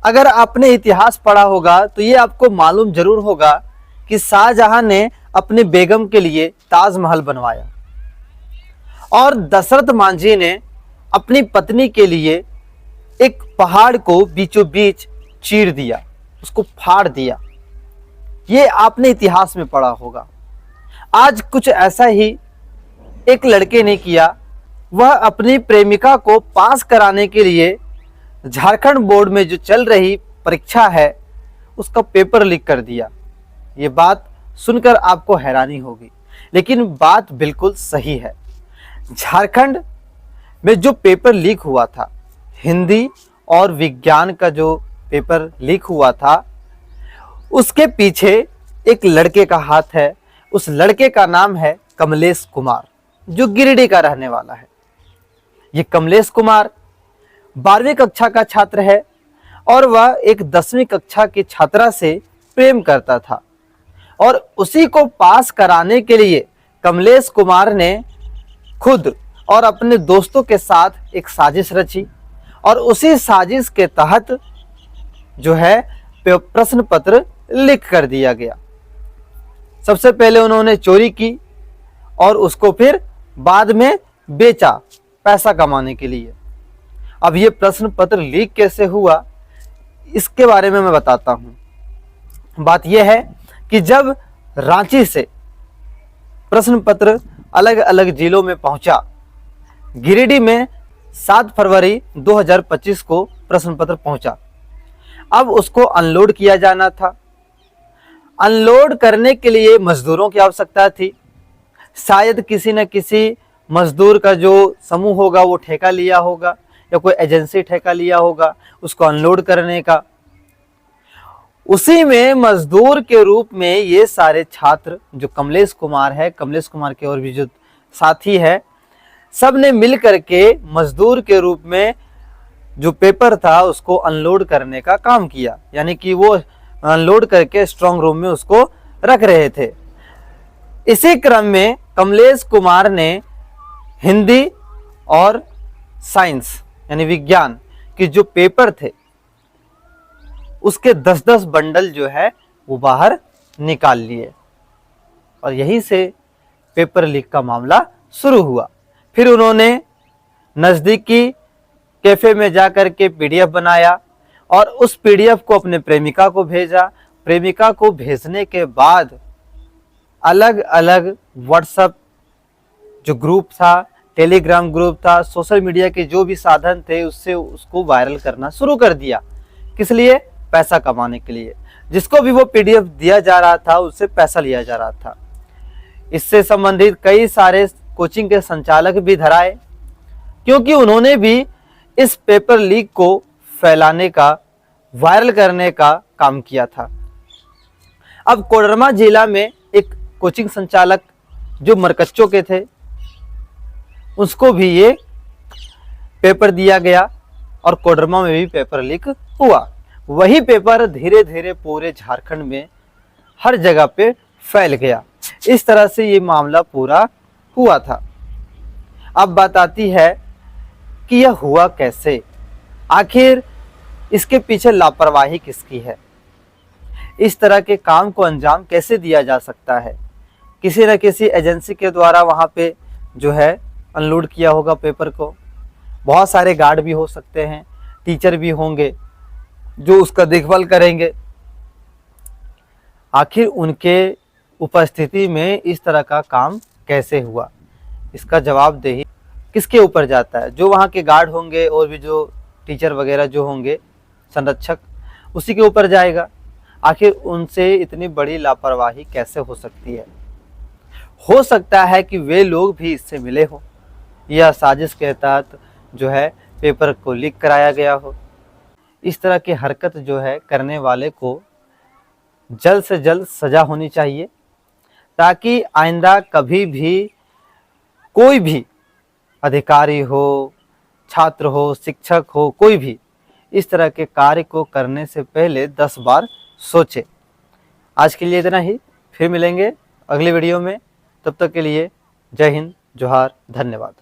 अगर आपने इतिहास पढ़ा होगा तो ये आपको मालूम जरूर होगा कि शाहजहां ने अपनी बेगम के लिए ताजमहल बनवाया और दशरथ मांझी ने अपनी पत्नी के लिए एक पहाड़ को बीचों बीच चीर दिया, उसको फाड़ दिया। ये आपने इतिहास में पढ़ा होगा। आज कुछ ऐसा ही एक लड़के ने किया। वह अपनी प्रेमिका को पास कराने के लिए झारखंड बोर्ड में जो चल रही परीक्षा है उसका पेपर लीक कर दिया। ये बात सुनकर आपको हैरानी होगी, लेकिन बात बिल्कुल सही है। झारखंड में जो पेपर लीक हुआ था, हिंदी और विज्ञान का जो पेपर लीक हुआ था, उसके पीछे एक लड़के का हाथ है। उस लड़के का नाम है कमलेश कुमार, जो गिरिडीह का रहने वाला है। ये कमलेश कुमार 12वीं कक्षा का छात्र है और वह एक 10वीं कक्षा की छात्रा से प्रेम करता था और उसी को पास कराने के लिए कमलेश कुमार ने खुद और अपने दोस्तों के साथ एक साजिश रची और उसी साजिश के तहत जो है प्रश्न पत्र लीक कर दिया गया। सबसे पहले उन्होंने चोरी की और उसको फिर बाद में बेचा पैसा कमाने के लिए। अब ये प्रश्न पत्र लीक कैसे हुआ, इसके बारे में मैं बताता हूं। बात यह है कि जब रांची से प्रश्न पत्र अलग अलग जिलों में पहुंचा, गिरिडीह में 7 फरवरी 2025 को प्रश्न पत्र पहुंचा। अब उसको अनलोड किया जाना था। अनलोड करने के लिए मजदूरों की आवश्यकता थी। शायद किसी न किसी मजदूर का जो समूह होगा वो ठेका लिया होगा या कोई एजेंसी ठेका लिया होगा उसको अनलोड करने का। उसी में मजदूर के रूप में ये सारे छात्र जो कमलेश कुमार है, कमलेश कुमार के और भी जो साथी है, सब ने मिल करके मजदूर के रूप में जो पेपर था उसको अनलोड करने का काम किया। यानी कि वो अनलोड करके स्ट्रांग रूम में उसको रख रहे थे। इसी क्रम में कमलेश कुमार ने हिंदी और साइंस यानी विज्ञान के जो पेपर थे उसके 10-10 बंडल जो है वो बाहर निकाल लिए और यहीं से पेपर लीक का मामला शुरू हुआ। फिर उन्होंने नज़दीकी कैफे में जाकर के पीडीएफ बनाया और उस पीडीएफ को अपने प्रेमिका को भेजा। प्रेमिका को भेजने के बाद अलग अलग व्हाट्सएप जो ग्रुप था, टेलीग्राम ग्रुप था, सोशल मीडिया के जो भी साधन थे उससे उसको वायरल करना शुरू कर दिया। किस लिए? पैसा कमाने के लिए। जिसको भी वो पीडीएफ दिया जा रहा था उससे पैसा लिया जा रहा था। इससे संबंधित कई सारे कोचिंग के संचालक भी धराए, क्योंकि उन्होंने भी इस पेपर लीक को फैलाने का, वायरल करने का काम किया था। अब कोडरमा जिला में एक कोचिंग संचालक जो मरकच्चों के थे, उसको भी ये पेपर दिया गया और कोडरमा में भी पेपर लीक हुआ। वही पेपर धीरे धीरे पूरे झारखंड में हर जगह पे फैल गया। इस तरह से ये मामला पूरा हुआ था। अब बात आती है कि यह हुआ कैसे, आखिर इसके पीछे लापरवाही किसकी है, इस तरह के काम को अंजाम कैसे दिया जा सकता है। किसी न किसी एजेंसी के द्वारा वहाँ पे जो है अनलोड किया होगा पेपर को। बहुत सारे गार्ड भी हो सकते हैं, टीचर भी होंगे जो उसका देखभाल करेंगे। आखिर उनके उपस्थिति में इस तरह का काम कैसे हुआ, इसका जवाबदेही किसके ऊपर जाता है? जो वहाँ के गार्ड होंगे और भी जो टीचर वगैरह जो होंगे, संरक्षक, उसी के ऊपर जाएगा। आखिर उनसे इतनी बड़ी लापरवाही कैसे हो सकती है? हो सकता है कि वे लोग भी इससे मिले हो या साजिश के तहत जो है पेपर को लीक कराया गया हो। इस तरह की हरकत जो है करने वाले को जल्द से जल्द सजा होनी चाहिए, ताकि आइंदा कभी भी कोई भी अधिकारी हो, छात्र हो, शिक्षक हो, कोई भी इस तरह के कार्य को करने से पहले 10 बार सोचे। आज के लिए इतना ही, फिर मिलेंगे अगले वीडियो में। तब तक के लिए जय हिंद, जोहार, धन्यवाद।